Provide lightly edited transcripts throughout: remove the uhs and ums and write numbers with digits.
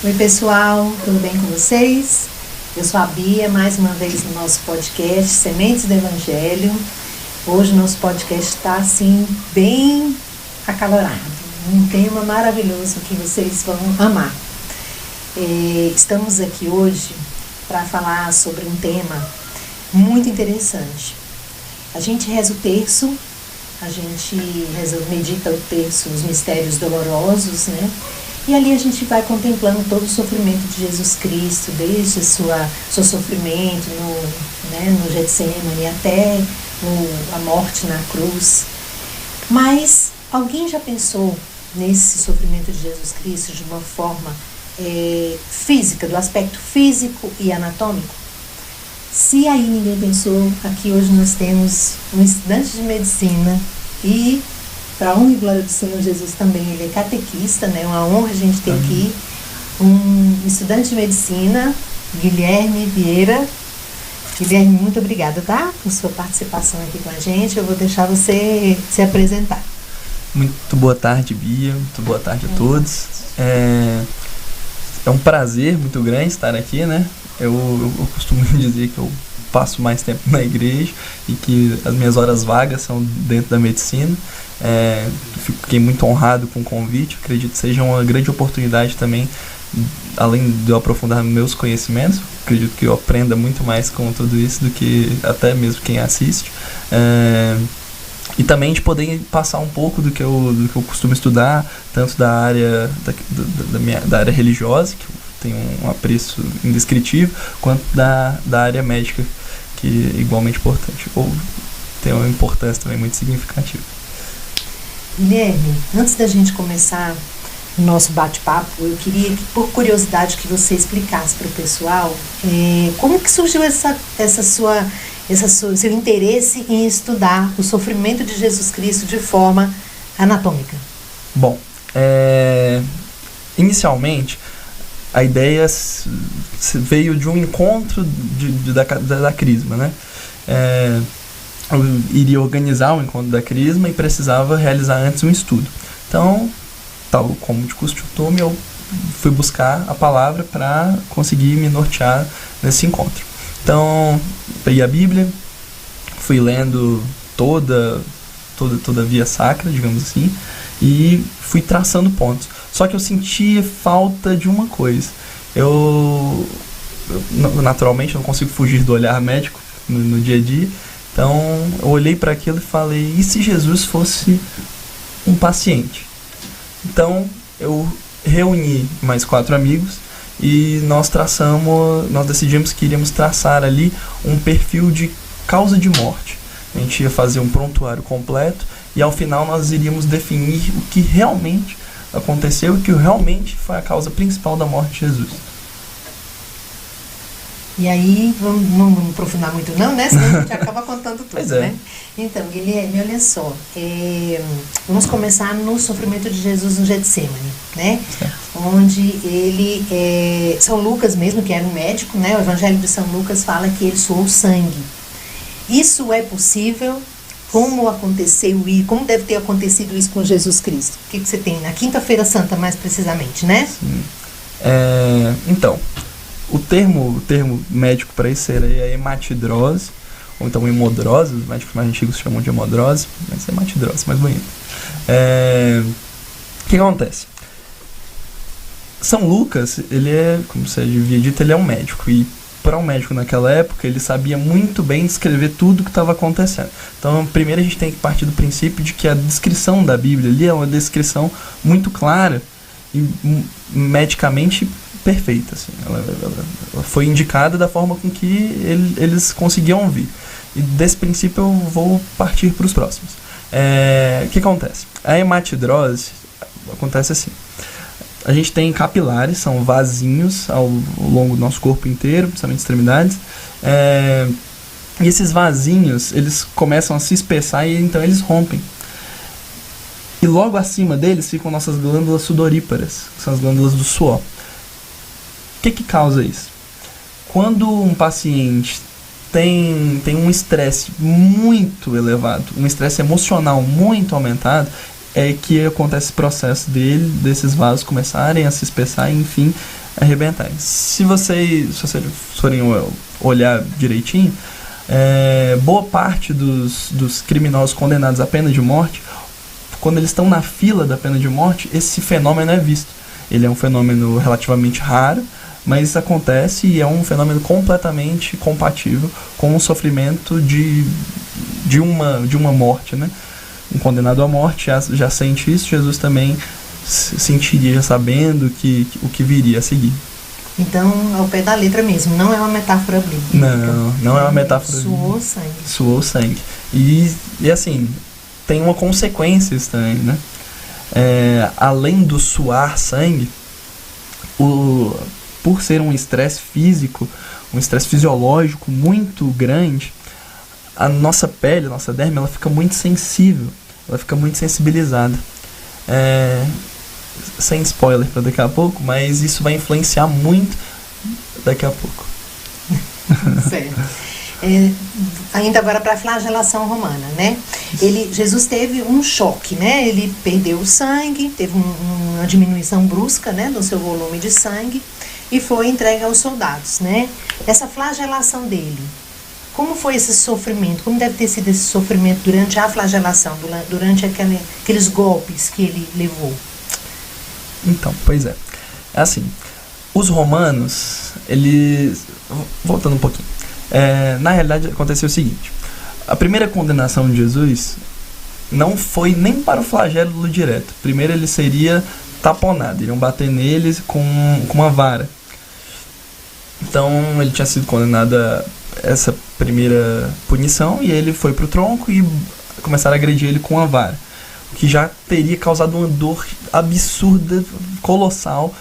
Oi pessoal, tudo bem com vocês? Eu sou a Bia, mais uma vez no nosso podcast Sementes do Evangelho. Hoje o nosso podcast está assim, bem acalorado, um tema maravilhoso que vocês vão amar. Estamos aqui hoje para falar sobre um tema muito interessante. A gente reza o terço, medita o terço, os mistérios dolorosos, né? E ali a gente vai contemplando todo o sofrimento de Jesus Cristo, desde seu sofrimento no Getsemane até a morte na cruz. Mas alguém já pensou nesse sofrimento de Jesus Cristo de uma forma física, do aspecto físico e anatômico? Se aí ninguém pensou, aqui hoje nós temos um estudante de medicina e, para a honra e glória do Senhor Jesus também, ele é catequista, né? Uma honra a gente ter aqui um estudante de medicina, Guilherme Vieira. Guilherme, muito obrigada, tá? Por sua participação aqui com a gente. Eu vou deixar você se apresentar. Muito boa tarde, Bia. Muito boa tarde a todos. É um prazer muito grande estar aqui, né? Eu costumo dizer que eu passo mais tempo na igreja e que as minhas horas vagas são dentro da medicina. Fiquei muito honrado com o convite. Acredito que seja uma grande oportunidade também, além de eu aprofundar meus conhecimentos. Acredito que eu aprenda muito mais com tudo isso do que até mesmo quem assiste. E também de poder passar um pouco do que eu costumo estudar, tanto da área da área religiosa, que eu tenho um apreço indescritível, quanto da área médica, que é igualmente importante, ou tem uma importância também muito significativa. Guilherme, antes da gente começar o nosso bate-papo, eu queria, por curiosidade, que você explicasse para o pessoal como que surgiu seu interesse em estudar o sofrimento de Jesus Cristo de forma anatômica. Bom, inicialmente a ideia veio de um encontro da Crisma, né? Eu iria organizar o encontro da Crisma e precisava realizar antes um estudo. Então, tal como de costume, eu fui buscar a palavra para conseguir me nortear nesse encontro. Então, peguei a Bíblia, fui lendo toda a via sacra, digamos assim, e fui traçando pontos. Só que eu sentia falta de uma coisa. Eu naturalmente não consigo fugir do olhar médico no dia a dia. Então, eu olhei para aquilo e falei, e se Jesus fosse um paciente? Então, eu reuni mais 4 amigos e nós decidimos que iríamos traçar ali um perfil de causa de morte. A gente ia fazer um prontuário completo e ao final nós iríamos definir o que realmente aconteceu e que realmente foi a causa principal da morte de Jesus. E aí, não vamos aprofundar muito não, né? Senão a gente acaba contando tudo, né? Então, Guilherme, olha só, vamos começar no sofrimento de Jesus no Getsemane, né? Onde ele, São Lucas mesmo, que era um médico, né? O Evangelho de São Lucas fala que ele suou sangue. Isso é possível? Como aconteceu e como deve ter acontecido isso com Jesus Cristo? O que você tem na Quinta-feira Santa, mais precisamente, né? Sim. Então, o termo médico para isso seria hematidrose, ou então hemodrose, os médicos mais antigos chamam de hemodrose, mas é hematidrose, mais bonito. O que acontece? São Lucas, ele como você havia dito, ele é um médico, e para um médico naquela época, ele sabia muito bem descrever tudo o que estava acontecendo. Então, primeiro a gente tem que partir do princípio de que a descrição da Bíblia ali é uma descrição muito clara e medicamente perfeita. Assim. Ela foi indicada da forma com que eles conseguiam ouvir. E desse princípio eu vou partir para os próximos. O que acontece? A hematidrose acontece assim. A gente tem capilares, são vasinhos ao longo do nosso corpo inteiro, principalmente extremidades. E esses vasinhos, eles começam a se espessar e então eles rompem. E logo acima deles ficam nossas glândulas sudoríparas, que são as glândulas do suor. O que causa isso? Quando um paciente tem um estresse muito elevado, um estresse emocional muito aumentado, é que acontece esse processo desses vasos começarem a se espessar e, enfim, arrebentarem. Se vocês forem olhar direitinho, boa parte dos criminosos condenados à pena de morte, quando eles estão na fila da pena de morte, esse fenômeno é visto. Ele é um fenômeno relativamente raro, mas isso acontece e é um fenômeno completamente compatível com o sofrimento de uma morte, né? Um condenado à morte já sente isso, Jesus também sentiria, sabendo o que viria a seguir. Então, ao pé da letra mesmo, não é uma metáfora bíblica. Não é uma metáfora. Suou sangue. Suou sangue. E assim, tem uma consequência também, né? Além do suar sangue, por ser um estresse físico, um estresse fisiológico muito grande, a nossa pele, a nossa derme, ela fica muito sensível, ela fica muito sensibilizada. Sem spoiler para daqui a pouco, mas isso vai influenciar muito daqui a pouco. Certo. Ainda agora para a flagelação romana, né? Jesus teve um choque, né? Ele perdeu o sangue, teve uma diminuição brusca, né, do seu volume de sangue e foi entregue aos soldados, né? Essa flagelação dele, como foi esse sofrimento? Como deve ter sido esse sofrimento durante a flagelação, durante aqueles golpes que ele levou? Então, pois é. É assim, os romanos, eles... Voltando um pouquinho. Na realidade, aconteceu o seguinte. A primeira condenação de Jesus não foi nem para o flagelo direto. Primeiro ele seria taponado. Iriam bater neles com uma vara. Então, ele tinha sido condenado a essa primeira punição e ele foi para o tronco e começaram a agredir ele com uma vara. Que já teria causado uma dor absurda, colossal,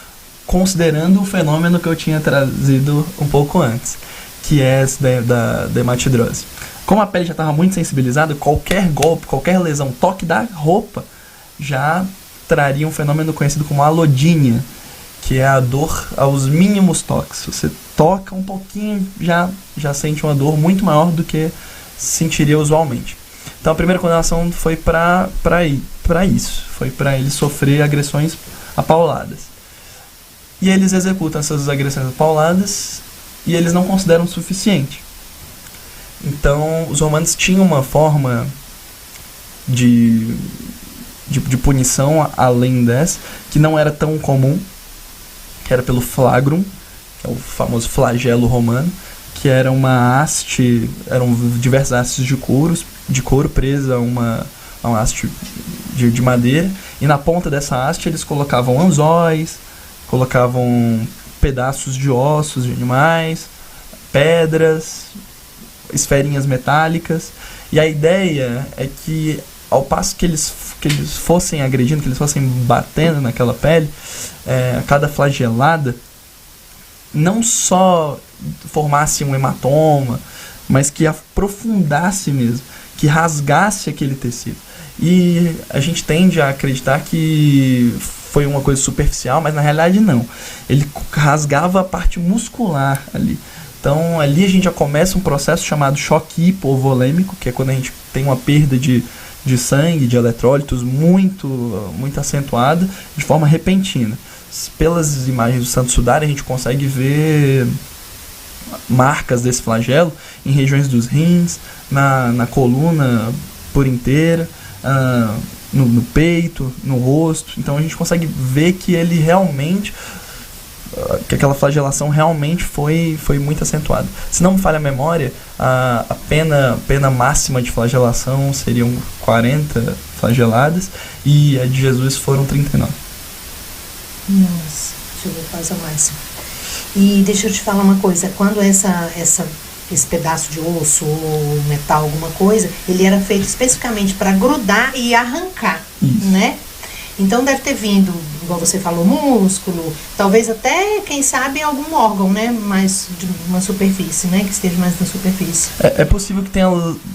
considerando o fenômeno que eu tinha trazido um pouco antes, que é esse da hematidrose. Como a pele já estava muito sensibilizada, qualquer golpe, qualquer lesão, toque da roupa, já traria um fenômeno conhecido como alodínia, que é a dor aos mínimos toques. Você toca um pouquinho, já sente uma dor muito maior do que sentiria usualmente. Então a primeira condenação foi para isso, foi para ele sofrer agressões apauladas. E eles executam essas agressões apauladas e eles não consideram suficiente. Então os romanos tinham uma forma de punição além dessa, que não era tão comum, que era pelo flagrum, que é o famoso flagelo romano, que era uma haste, eram diversas hastes de couro presa a uma haste de madeira, e na ponta dessa haste eles colocavam anzóis, colocavam pedaços de ossos de animais, pedras, esferinhas metálicas, e a ideia é que ao passo que eles fossem agredindo, que eles fossem batendo naquela pele, cada flagelada não só formasse um hematoma, mas que aprofundasse mesmo, que rasgasse aquele tecido. E a gente tende a acreditar que foi uma coisa superficial, mas na realidade não. Ele rasgava a parte muscular ali. Então ali a gente já começa um processo chamado choque hipovolêmico, que é quando a gente tem uma perda de sangue, de eletrólitos muito acentuada, de forma repentina. Pelas imagens do Santo Sudário a gente consegue ver marcas desse flagelo em regiões dos rins, na coluna por inteira, no peito, no rosto. Então a gente consegue ver que ele realmente, que aquela flagelação realmente foi muito acentuada. Se não me falha a memória, a pena máxima de flagelação seriam 40 flageladas e a de Jesus foram 39. Nossa, deixa eu ver qual é a máxima. E deixa eu te falar uma coisa, quando esse pedaço de osso ou metal, alguma coisa, ele era feito especificamente para grudar e arrancar, né? Então deve ter vindo, igual você falou, músculo, talvez até, quem sabe, algum órgão, né? Mais de uma superfície, né? Que esteja mais na superfície. É possível que tenha,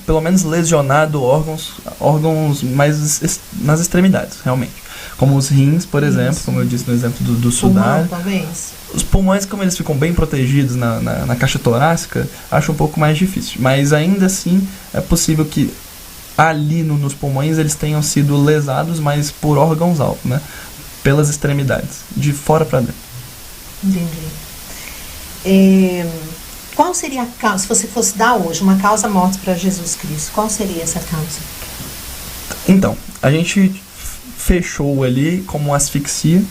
pelo menos, lesionado órgãos mais nas extremidades, realmente. Como os rins, por exemplo, como eu disse no exemplo do Sudário. Talvez. Os pulmões, como eles ficam bem protegidos na caixa torácica, acho um pouco mais difícil. Mas ainda assim, é possível que ali nos pulmões eles tenham sido lesados, mas por órgãos altos, né? Pelas extremidades, de fora para dentro. Entendi. Qual seria a causa, se você fosse dar hoje uma causa morte para Jesus Cristo, qual seria essa causa? Então, a gente fechou ali como asfixia,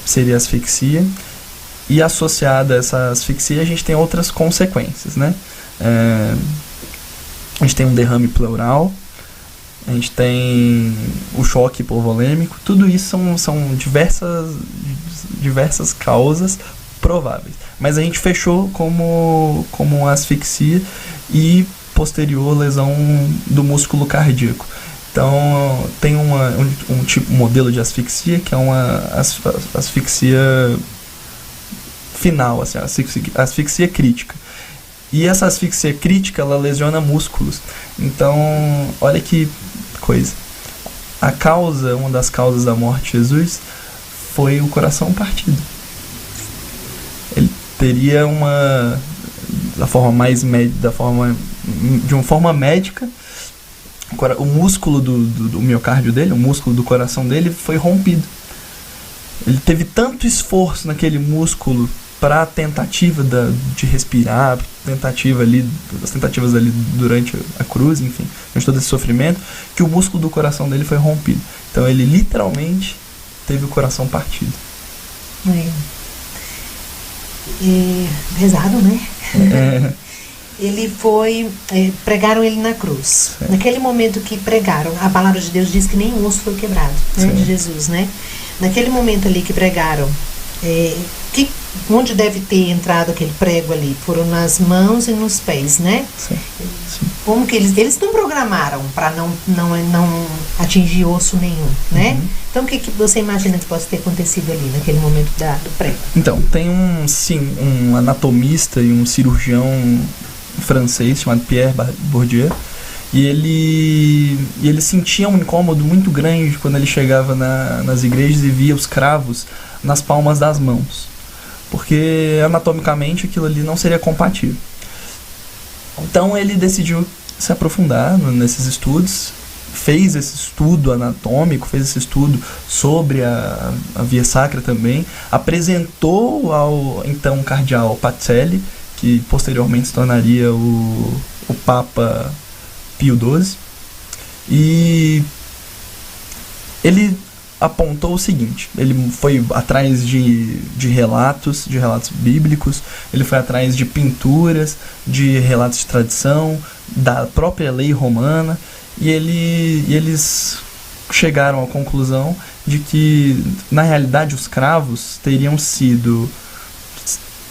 seria asfixia, e associada a essa asfixia a gente tem outras consequências, né? A gente tem um derrame pleural, a gente tem o choque hipovolêmico, tudo isso são diversas causas prováveis. Mas a gente fechou como asfixia e posterior lesão do músculo cardíaco. Então, tem um tipo modelo de asfixia que é uma asfixia final, assim, asfixia crítica. E essa asfixia crítica, ela lesiona músculos. Então, olha que coisa. Uma das causas da morte de Jesus foi o coração partido. Ele teria de uma forma médica, o músculo do miocárdio dele, o músculo do coração dele foi rompido. Ele teve tanto esforço naquele músculo para a tentativa de respirar, as tentativas ali durante a cruz, enfim, durante todo esse sofrimento, que o músculo do coração dele foi rompido. Então ele literalmente teve o coração partido. Pesado, né? Ele foi... pregaram ele na cruz. Certo. Naquele momento que pregaram, a palavra de Deus diz que nem osso foi quebrado, né, de Jesus, né? Naquele momento ali que pregaram, onde deve ter entrado aquele prego ali? Foram nas mãos e nos pés, né? Sim. Como que eles não programaram para não atingir osso nenhum, né? Uhum. Então o que você imagina que possa ter acontecido ali naquele momento do prego? Então, tem um anatomista e um cirurgião francês chamado Pierre Bourdieu, e ele sentia um incômodo muito grande quando ele chegava nas igrejas e via os cravos nas palmas das mãos, porque anatomicamente aquilo ali não seria compatível. Então ele decidiu se aprofundar nesses estudos, fez esse estudo anatômico, fez esse estudo sobre a via sacra também, apresentou ao então cardeal Pacelli, que posteriormente se tornaria o Papa Pio XII, e ele apontou o seguinte: ele foi atrás de relatos bíblicos, ele foi atrás de pinturas, de relatos de tradição, da própria lei romana, e eles chegaram à conclusão de que, na realidade, os cravos teriam sido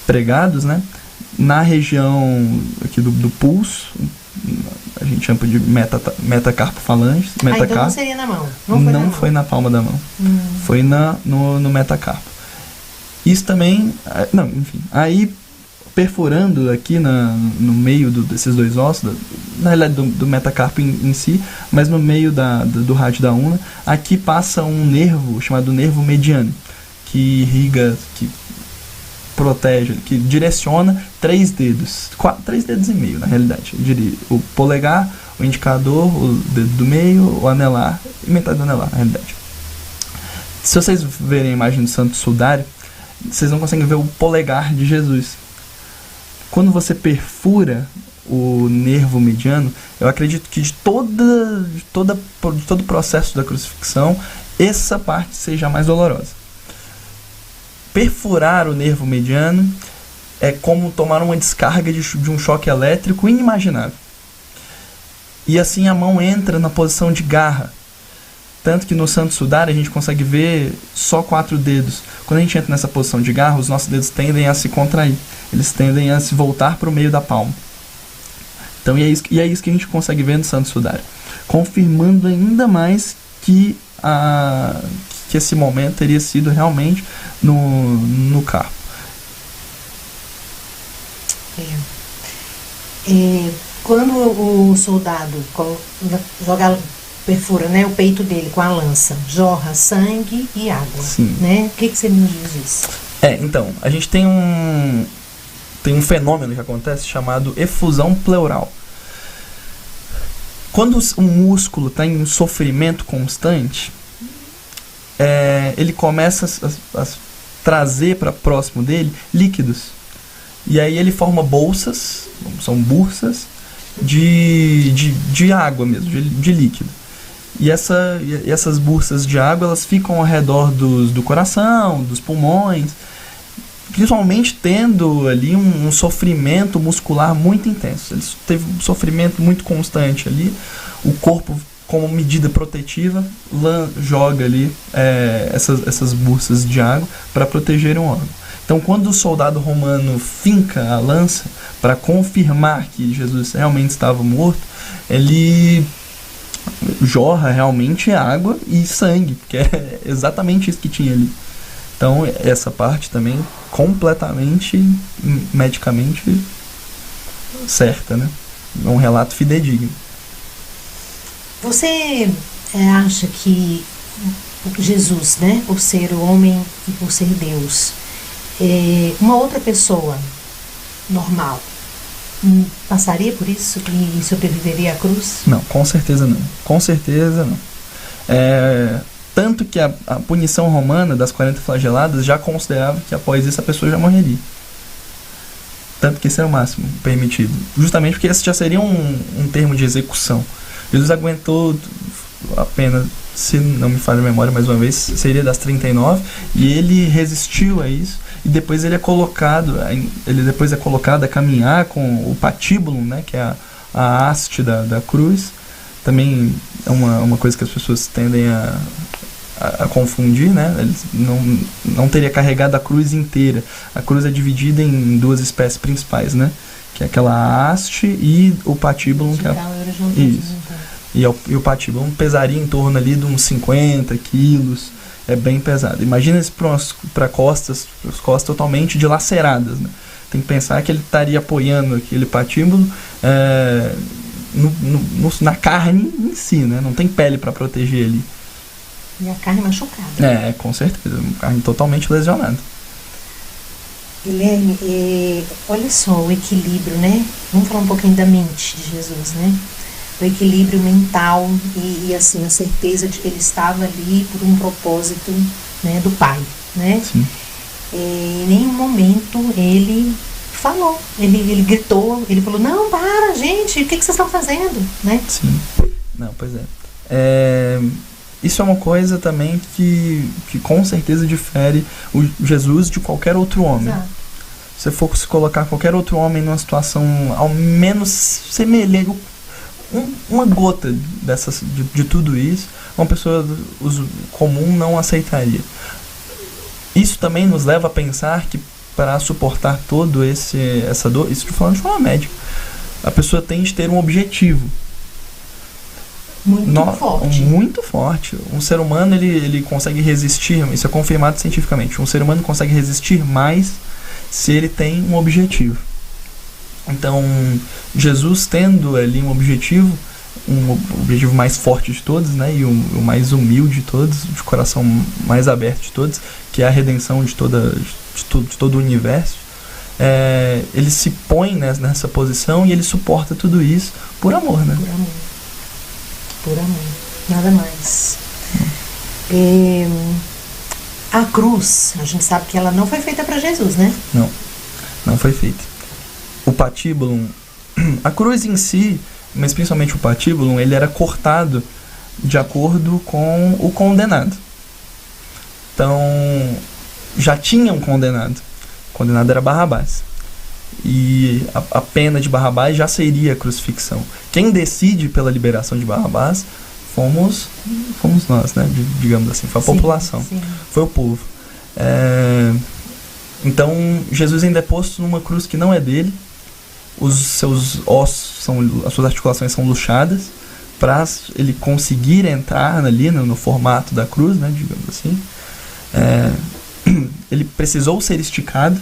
pregados, né, na região aqui do pulso, a gente chama de metacarpo falange. Então não seria na mão? Não foi na palma da mão. Foi no metacarpo. Isso também... Não, enfim. Aí, perfurando aqui no meio desses dois ossos, na realidade do metacarpo em si, mas no meio do rádio da una, aqui passa um nervo chamado nervo mediano, que irriga, que protege, que direciona 3 dedos, 3 dedos e meio na realidade, eu diria, o polegar, o indicador, o dedo do meio, o anelar e metade do anelar na realidade. Se vocês verem a imagem do Santo Sudário, vocês não conseguem ver o polegar de Jesus. Quando você perfura o nervo mediano, eu acredito que de todo o processo da crucifixão, essa parte seja a mais dolorosa. Perfurar o nervo mediano é como tomar uma descarga de um choque elétrico inimaginável. E assim a mão entra na posição de garra. Tanto que no Santo Sudário a gente consegue ver só 4 dedos. Quando a gente entra nessa posição de garra, os nossos dedos tendem a se contrair. Eles tendem a se voltar para o meio da palma. Então, é isso que a gente consegue ver no Santo Sudário. Confirmando ainda mais que esse momento teria sido realmente no carpo. Quando o soldado perfura, né, o peito dele com a lança, jorra sangue e água. Sim. Né? O que você nos diz disso? Então, a gente tem um fenômeno que acontece chamado efusão pleural. Quando o músculo está em sofrimento constante, ele começa a trazer para próximo dele líquidos. E aí ele forma bolsas, são bursas, de água mesmo, de líquido. E essas bursas de água, elas ficam ao redor do coração, dos pulmões, principalmente tendo ali um sofrimento muscular muito intenso. Ele teve um sofrimento muito constante ali. O corpo, como medida protetiva, joga ali essas bursas de água para proteger um órgão. Então, quando o soldado romano finca a lança para confirmar que Jesus realmente estava morto, ele jorra realmente água e sangue, que é exatamente isso que tinha ali. Então, essa parte também completamente medicamente certa, né? É um relato fidedigno. Você acha que Jesus, né, por ser o homem e por ser Deus, uma outra pessoa normal passaria por isso e sobreviveria à cruz? Não, com certeza não. Com certeza não. Tanto que a punição romana das 40 flageladas já considerava que após isso a pessoa já morreria. Tanto que esse era o máximo permitido. Justamente porque esse já seria um termo de execução. Jesus aguentou apenas, se não me falha a memória mais uma vez, seria das 39, e ele resistiu a isso. E depois ele é colocado a caminhar com o patíbulo, né, que é a haste da cruz. Também é uma coisa que as pessoas tendem a confundir, né? Ele não teria carregado a cruz inteira. A cruz é dividida em duas espécies principais, né? Que é aquela haste e o patíbulo. Isso. E o patíbulo pesaria em torno ali de uns 50 quilos. É bem pesado. Imagina isso para costas totalmente dilaceradas, né? Tem que pensar que ele estaria apoiando aquele patíbulo na carne em si, né? Não tem pele para proteger ele. E a carne machucada. Com certeza. Uma carne totalmente lesionada. Guilherme, olha só o equilíbrio, né? Vamos falar um pouquinho da mente de Jesus, né? O equilíbrio mental e assim, a certeza de que ele estava ali por um propósito, né, do Pai, né? Sim. Em nenhum momento ele falou, ele gritou, ele falou, não, para, gente, o que vocês estão fazendo, né? Sim. Não, pois é. Isso é uma coisa também que com certeza difere o Jesus de qualquer outro homem. Exato. Se você for se colocar qualquer outro homem numa situação ao menos semelhante, uma gota de tudo isso, uma pessoa comum não aceitaria. Isso também nos leva a pensar que para suportar todo essa dor, isso estou falando de forma médica, a pessoa tem de ter um objetivo. Muito forte. Um ser humano ele consegue resistir, isso é confirmado cientificamente, um ser humano consegue resistir mais se ele tem um objetivo. Então, Jesus tendo ali um objetivo mais forte de todos, né, e o mais humilde de todos, de coração mais aberto de todos, que é a redenção de todo o universo, ele se põe nessa posição e ele suporta tudo isso por amor, né? Por amor, nada mais. A cruz, a gente sabe que ela não foi feita para Jesus, né? Não foi feita. O patíbulo, a cruz em si, mas principalmente o patíbulo, ele era cortado de acordo com o condenado. Então, já tinha um condenado. O condenado era Barrabás. E a pena de Barrabás já seria a crucifixão. Quem decide pela liberação de Barrabás fomos nós, né? Digamos assim, foi a população, sim. Foi o povo. Então, Jesus ainda é posto numa cruz que não é dele. Os seus ossos, as suas articulações são luxadas para ele conseguir entrar ali no formato da cruz, né? Digamos assim. Ele precisou ser esticado.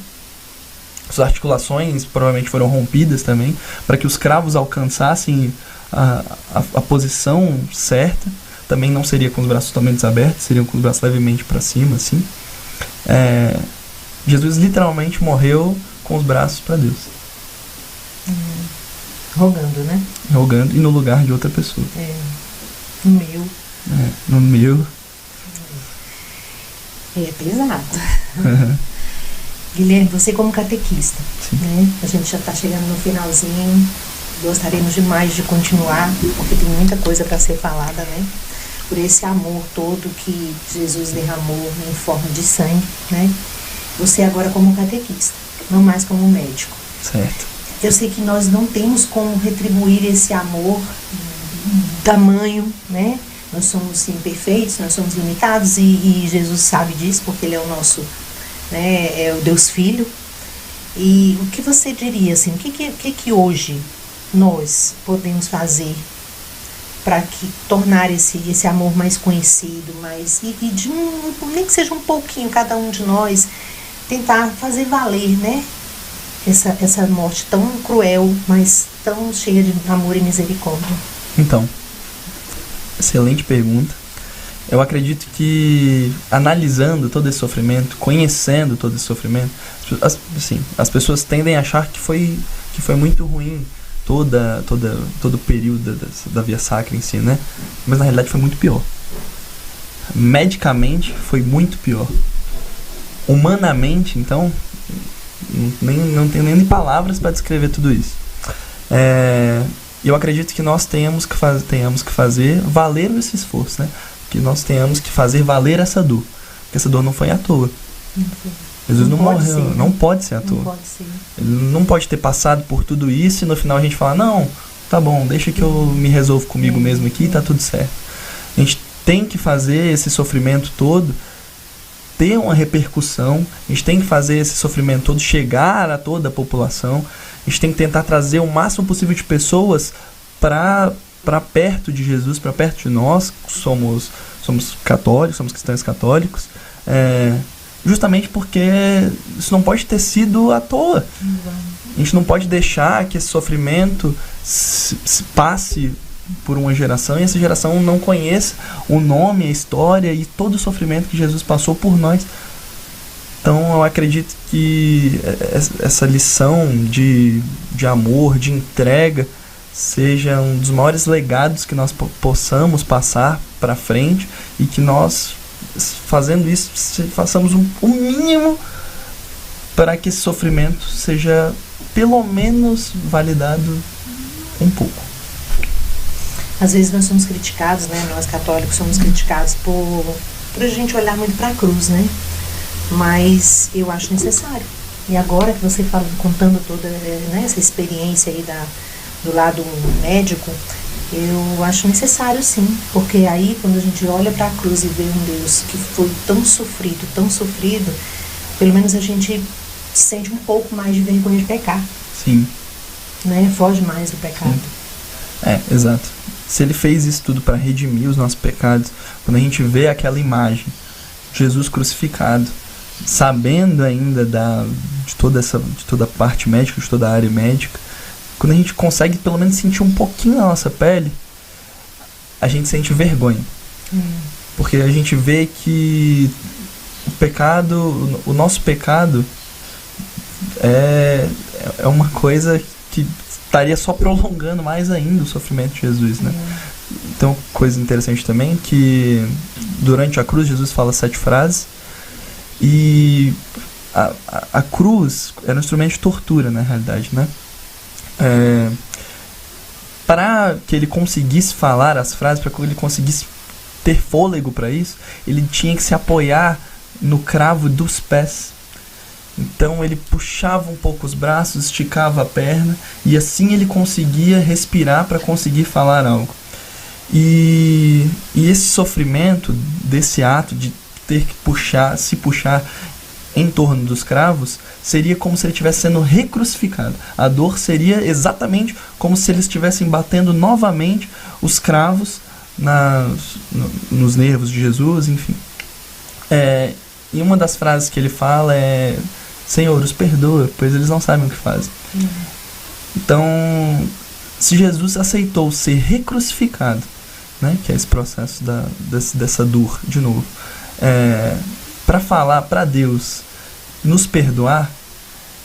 Suas articulações provavelmente foram rompidas também, para que os cravos alcançassem a posição certa. Também não seria com os braços totalmente abertos, seriam com os braços levemente para cima, assim. Jesus literalmente morreu com os braços para Deus. Rogando, né? Rogando e no lugar de outra pessoa. No meu. No meu. É pesado. Guilherme, você como catequista, né? A gente já está chegando no finalzinho, gostaríamos demais de continuar, porque tem muita coisa para ser falada, né? Por esse amor todo que Jesus derramou em forma de sangue, né? Você agora como catequista, não mais como médico. Certo. Eu sei que nós não temos como retribuir esse amor tamanho, né? Nós somos imperfeitos, nós somos limitados e Jesus sabe disso, porque Ele é o nosso, né, é o Deus Filho. E o que você diria, assim, o que hoje nós podemos fazer para tornar esse amor mais conhecido, nem que seja um pouquinho, cada um de nós, tentar fazer valer, né, essa morte tão cruel, mas tão cheia de amor e misericórdia? Então, excelente pergunta. Eu acredito que, analisando todo esse sofrimento, conhecendo todo esse sofrimento, as pessoas tendem a achar que foi muito ruim todo o período da Via Sacra em si, né? Mas na realidade foi muito pior. Medicamente foi muito pior. Humanamente, então, não tenho nem palavras para descrever tudo isso. Eu acredito que nós tenhamos que fazer valer esse esforço, né? Que nós tenhamos que fazer valer essa dor. Porque essa dor não foi à toa. Jesus não morreu, ser, não pode ser à toa. Pode ser. Ele não pode ter passado por tudo isso e no final a gente fala, não, tá bom, deixa que eu me resolvo comigo mesmo aqui e tá tudo certo. A gente tem que fazer esse sofrimento todo ter uma repercussão, a gente tem que fazer esse sofrimento todo chegar a toda a população, a gente tem que tentar trazer o máximo possível de pessoas para perto de Jesus, para perto de nós, somos católicos, somos cristãos católicos, justamente porque isso não pode ter sido à toa. A gente não pode deixar que esse sofrimento se passe por uma geração e essa geração não conheça o nome, a história e todo o sofrimento que Jesus passou por nós. Então eu acredito que essa lição de amor, de entrega, seja um dos maiores legados que nós possamos passar para frente e que nós, fazendo isso, façamos o mínimo para que esse sofrimento seja pelo menos validado um pouco. Às vezes nós somos criticados, né? Nós católicos somos criticados por a gente olhar muito para a cruz, né? Mas eu acho necessário. E agora que você fala, contando toda, né, essa experiência aí do lado médico, eu acho necessário sim, porque aí quando a gente olha para a cruz e vê um Deus que foi tão sofrido, pelo menos a gente sente um pouco mais de vergonha de pecar. Sim. Né? Foge mais do pecado. Sim. Exato. Se ele fez isso tudo para redimir os nossos pecados, quando a gente vê aquela imagem, Jesus crucificado, sabendo ainda de toda a parte médica, de toda a área médica, quando a gente consegue pelo menos sentir um pouquinho na nossa pele, a gente sente vergonha. Porque a gente vê que o nosso pecado é uma coisa que estaria só prolongando mais ainda o sofrimento de Jesus, né? Então, uma coisa interessante também, que durante a cruz Jesus fala 7 frases e a cruz era um instrumento de tortura, na realidade, né? Para que ele conseguisse falar as frases, para que ele conseguisse ter fôlego para isso, ele tinha que se apoiar no cravo dos pés. Então ele puxava um pouco os braços, esticava a perna e assim ele conseguia respirar para conseguir falar algo. E esse sofrimento desse ato de ter que se puxar em torno dos cravos seria como se ele estivesse sendo recrucificado. A dor seria exatamente como se eles estivessem batendo novamente os cravos nos nervos de Jesus, enfim. E uma das frases que ele fala é: Senhor, os perdoa, pois eles não sabem o que fazem. Então, se Jesus aceitou ser recrucificado, né, que é esse processo dessa dor, de novo, para falar para Deus nos perdoar,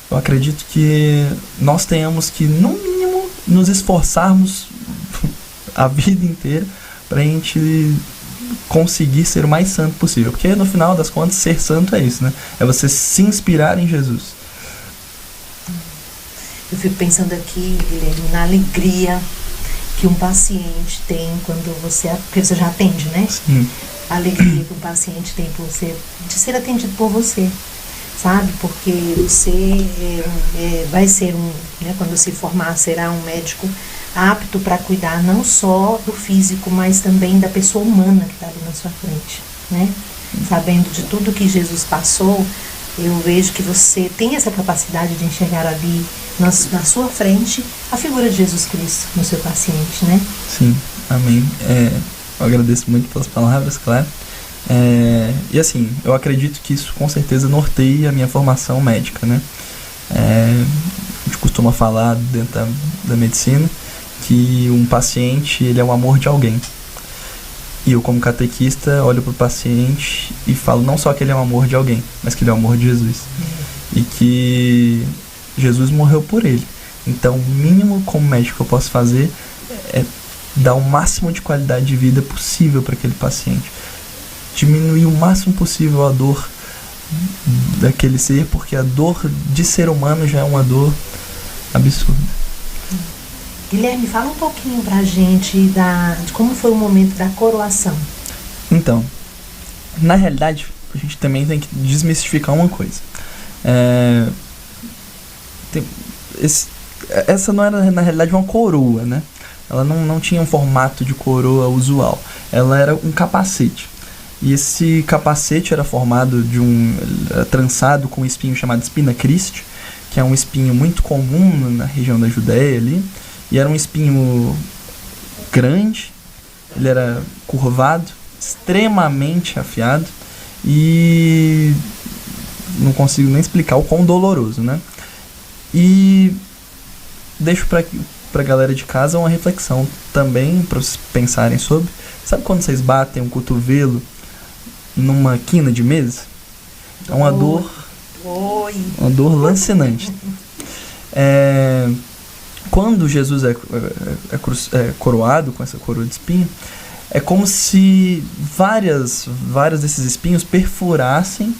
eu acredito que nós tenhamos que, no mínimo, nos esforçarmos a vida inteira para a gente conseguir ser o mais santo possível. Porque no final das contas, ser santo é isso, né? É você se inspirar em Jesus. Eu fico pensando aqui, Guilherme, na alegria que um paciente tem quando você... Porque você já atende, né? Sim. A alegria que um paciente tem por você, de ser atendido por você, sabe? Porque você vai ser né, quando se formar, será um médico apto para cuidar não só do físico, mas também da pessoa humana que está ali na sua frente, né? Sabendo de tudo que Jesus passou, eu vejo que você tem essa capacidade de enxergar ali na sua frente a figura de Jesus Cristo no seu paciente, né? Sim, amém. Eu agradeço muito pelas palavras, claro. E assim, eu acredito que isso com certeza norteia a minha formação médica, né? A gente costuma falar dentro da medicina que um paciente, ele é o amor de alguém. E eu, como catequista, olho para o paciente e falo não só que ele é o amor de alguém, mas que ele é o amor de Jesus. E que Jesus morreu por ele. Então, o mínimo como médico que eu posso fazer é dar o máximo de qualidade de vida possível para aquele paciente. Diminuir o máximo possível a dor daquele ser, porque a dor de ser humano já é uma dor absurda. Guilherme, fala um pouquinho pra gente de como foi o momento da coroação. Então, na realidade, a gente também tem que desmistificar uma coisa. Essa não era, na realidade, uma coroa, né? Ela não tinha um formato de coroa usual. Ela era um capacete. E esse capacete era formado era trançado com um espinho chamado espina Christi, que é um espinho muito comum na região da Judéia ali. E era um espinho grande, ele era curvado, extremamente afiado e não consigo nem explicar o quão doloroso, né? E deixo pra galera de casa uma reflexão também, para vocês pensarem sobre. Sabe quando vocês batem um cotovelo numa quina de mesa? É uma dor... Uma dor lancinante. Quando Jesus é coroado com essa coroa de espinho, é como se várias desses espinhos perfurassem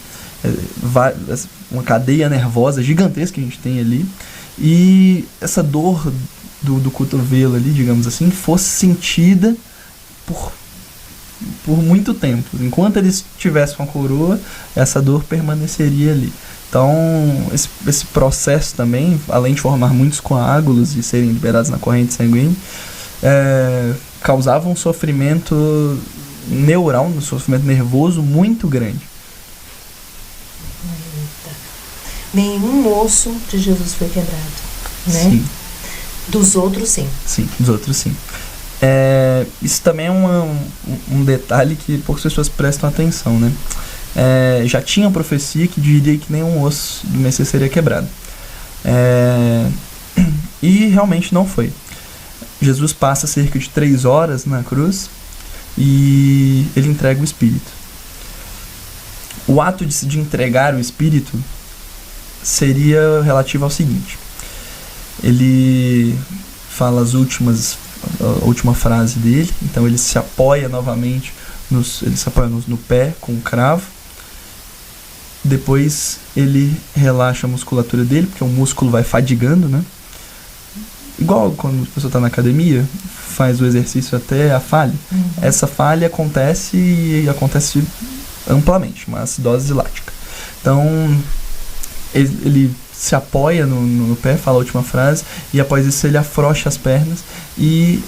uma cadeia nervosa gigantesca que a gente tem ali, e essa dor do cotovelo ali, digamos assim, fosse sentida por muito tempo. Enquanto ele estivesse com a coroa, essa dor permaneceria ali. Então, esse processo também, além de formar muitos coágulos e serem liberados na corrente sanguínea, causava um sofrimento neural, um sofrimento nervoso muito grande. Nenhum osso de Jesus foi quebrado, né? Sim. Dos outros, sim. Sim, dos outros, sim. Isso também é um detalhe que poucas pessoas prestam atenção, né? Já tinha profecia que diria que nenhum osso do Messias seria quebrado. E realmente não foi. Jesus passa cerca de 3 horas na cruz e ele entrega o Espírito. O ato de entregar o Espírito seria relativo ao seguinte: ele fala a última frase dele, então ele se apoia novamente, no pé com um cravo. Depois ele relaxa a musculatura dele, porque o músculo vai fadigando, né? Igual quando a pessoa está na academia, faz o exercício até a falha. Essa falha acontece e acontece amplamente, uma acidose lática. Então ele se apoia no pé, fala a última frase, e após isso ele afrouxa as pernas e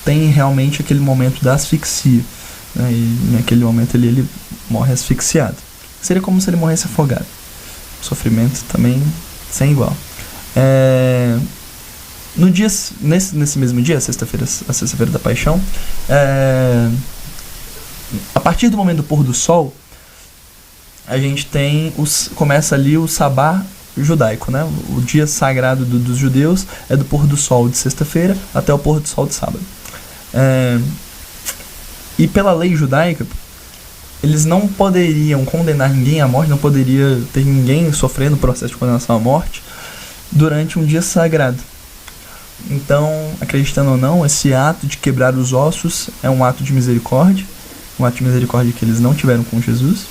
tem realmente aquele momento da asfixia, né? E naquele momento ele morre asfixiado. Seria como se ele morresse afogado. Sofrimento também sem igual. Nesse mesmo dia, a sexta-feira da Paixão, a partir do momento do pôr do sol, a gente começa ali o sabá judaico, né? O dia sagrado dos judeus é do pôr do sol de sexta-feira até o pôr do sol de sábado. E pela lei judaica, eles não poderiam condenar ninguém à morte, não poderia ter ninguém sofrendo o processo de condenação à morte durante um dia sagrado. Então, acreditando ou não, esse ato de quebrar os ossos é um ato de misericórdia um ato de misericórdia que eles não tiveram com Jesus.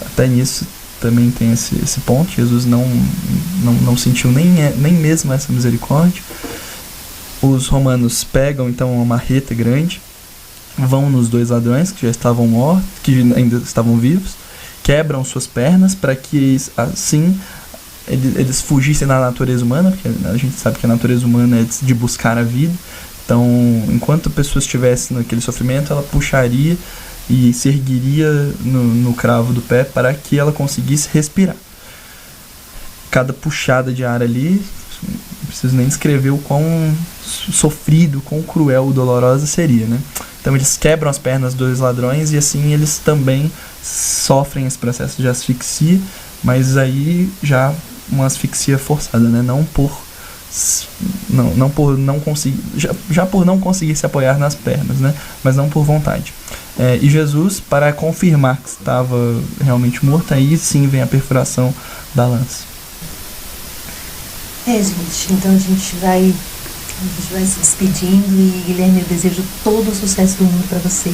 Até nisso também tem esse ponto. Jesus não sentiu nem mesmo essa misericórdia. Os romanos pegam então uma marreta grande, vão nos 2 ladrões que já estavam mortos, que ainda estavam vivos, quebram suas pernas para que assim eles fugissem da natureza humana, porque a gente sabe que a natureza humana é de buscar a vida. Então, enquanto a pessoa estivesse naquele sofrimento, ela puxaria e se erguiria no cravo do pé para que ela conseguisse respirar. Cada puxada de ar ali, não preciso nem descrever o quão sofrido, quão cruel ou dolorosa seria, né? Então eles quebram as pernas dos 2 ladrões e assim eles também sofrem esse processo de asfixia, mas aí já uma asfixia forçada, né? Não por não conseguir, já por não conseguir se apoiar nas pernas, né? Mas não por vontade. E Jesus, para confirmar que estava realmente morto, aí sim vem a perfuração da lança. Gente, então a gente vai se despedindo e, Guilherme, eu desejo todo o sucesso do mundo para você.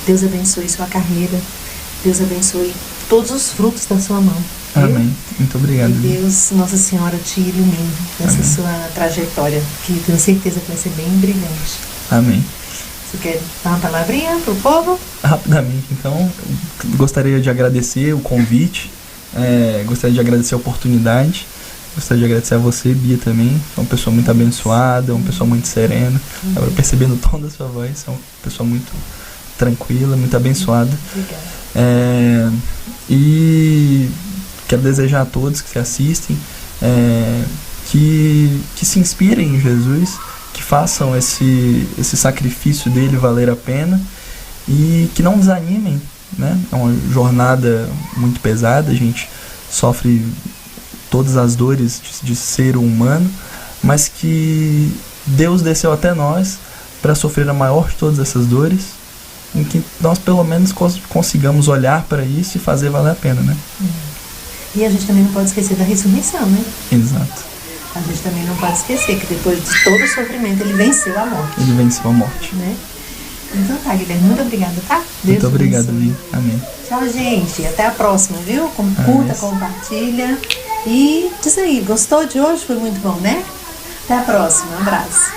Deus abençoe sua carreira, Deus abençoe todos os frutos da sua mão. Viu? Amém. Muito obrigado. E Deus, Nossa Senhora, te ilumine nessa sua trajetória, que tenho certeza que vai ser bem brilhante. Amém. Você quer dar uma palavrinha pro povo? Rapidamente, então, gostaria de agradecer o convite, gostaria de agradecer a oportunidade. Gostaria de agradecer a você, Bia, também. É uma pessoa muito abençoada, uma pessoa muito serena. Estava percebendo o tom da sua voz. É uma pessoa muito tranquila, muito abençoada. Obrigada. E quero desejar a todos que se assistem que se inspirem em Jesus, que façam esse sacrifício dele valer a pena e que não desanimem, né? É uma jornada muito pesada, a gente sofre todas as dores de ser humano, mas que Deus desceu até nós para sofrer a maior de todas essas dores, em que nós pelo menos consigamos olhar para isso e fazer valer a pena, né? E a gente também não pode esquecer da ressurreição, né? Exato. A gente também não pode esquecer que depois de todo o sofrimento ele venceu a morte. Ele venceu a morte. Né? Então tá, Guilherme, muito obrigada, tá? Deus muito obrigado, abençoe. Li. Amém. Tchau, gente. Até a próxima, viu? Curta, compartilha. E diz aí, gostou de hoje? Foi muito bom, né? Até a próxima. Um abraço.